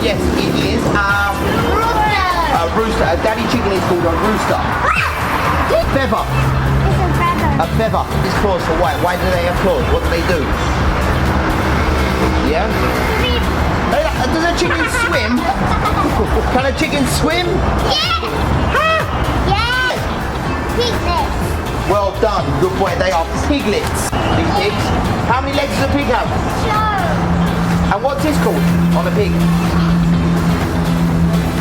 Yes, it is a rooster. A daddy chicken is called a rooster. Feather. It's a feather. A feather. It's claws for white. Why do they have claws? What do they do? Yeah? Does a chicken swim? Can a chicken swim? Yeah. Yeah. Piglets. Well done. Good boy. They are piglets. Big pigs. How many legs does a pig have? Sure. And what's this called on a pig?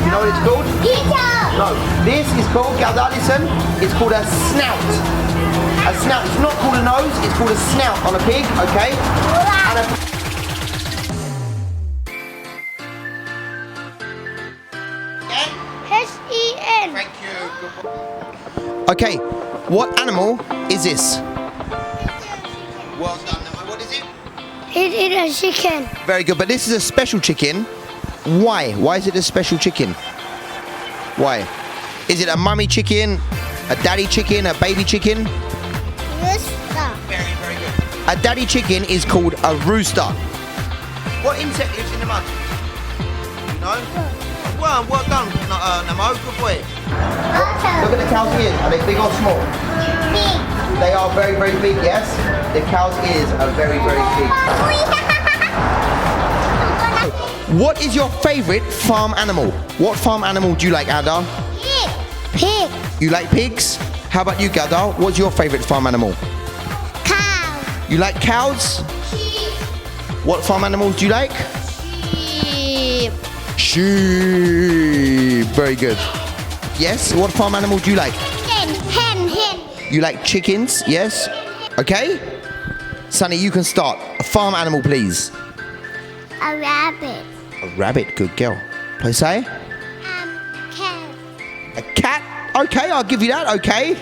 You know what it's called? Peter. No. This is called, Galdar, listen, it's called a snout. A snout. It's not called a nose, it's called a snout on a pig, okay? And a H-E-N. Thank you. Okay, what animal is this? Well done, Emma. What is it? It is a chicken. Very good, but this is a special chicken. Why? Why is it a special chicken? Why? Is it a mummy chicken, a daddy chicken, a baby chicken? Rooster. Very, very good. A daddy chicken is called a rooster. What insect lives in the mud? You know? Well done, Namo. Good boy. Look at the cow's ears. Are they big or small? Big. They are very, very big, yes? The cow's ears are very, very big. What is your favourite farm animal? What farm animal do you like, Adar? Pig. Pig. You like pigs? How about you, Gadar? What's your favourite farm animal? Cow. You like cows? Sheep. What farm animals do you like? Sheep. Sheep. Very good. Yes? What farm animal do you like? Hen. Hen. Hen. You like chickens? Yes? Okay? Sunny, you can start. A farm animal, please. A rabbit. A rabbit. Good girl. Please say. Cat. A cat. Okay, I'll give you that. Okay.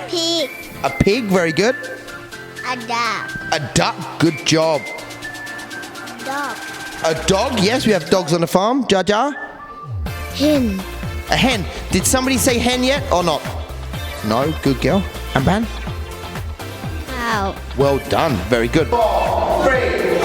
Pig. A pig. Very good. A dog. A duck. Good job. Dog. A dog. Yes, we have dogs on the farm. Jaja. Hen. A hen. Did somebody say hen yet or not? No. Good girl. And Ban? Cow. Well done. Very good. 4, 3,